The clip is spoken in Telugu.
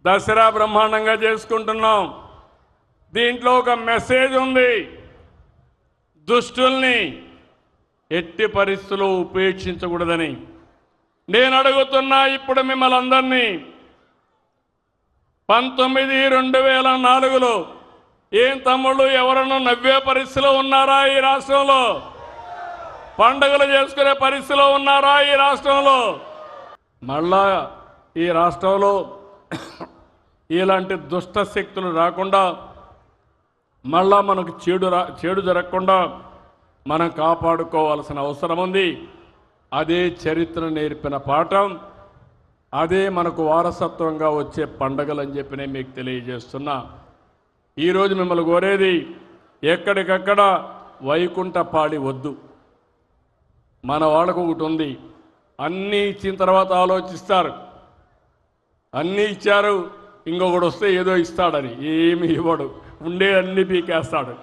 దసరా బ్రహ్మాండంగా చేసుకుంటున్నాం. దీంట్లో ఒక మెసేజ్ ఉంది. దుష్టుల్ని ఎట్టి పరిస్థితుల్లో ఉపేక్షించకూడదని నేను అడుగుతున్నా ఇప్పుడు మిమ్మల్ని అందరినీ. 19/2004లో ఏం తమ్ముళ్ళు ఎవరన్నా నవ్వే పరిస్థితిలో ఉన్నారా ఈ రాష్ట్రంలో? పండుగలు చేసుకునే పరిస్థితిలో ఉన్నారా ఈ రాష్ట్రంలో? మళ్ళా ఈ రాష్ట్రంలో ఇలాంటి దుష్ట శక్తులు రాకుండా, మళ్ళా మనకు చెడు జరగకుండా మనం కాపాడుకోవాల్సిన అవసరం ఉంది. అదే చరిత్ర నేర్పిన పాఠం, అదే మనకు వారసత్వంగా వచ్చే పండుగలని చెప్పి నేను మీకు తెలియజేస్తున్నా. ఈరోజు మిమ్మల్ని కోరేది, ఎక్కడికక్కడ వైకుంఠపాళి వద్దు. మన వాళ్ళకు ఒకటి ఉంది, అన్నీ ఇచ్చిన తర్వాత ఆలోచిస్తారు. అన్నీ ఇచ్చారు, ఇంకొకడు వస్తే ఏదో ఇస్తాడని. ఏమి ఇవ్వడు, ఉండే అన్నీ పీకేస్తాడు.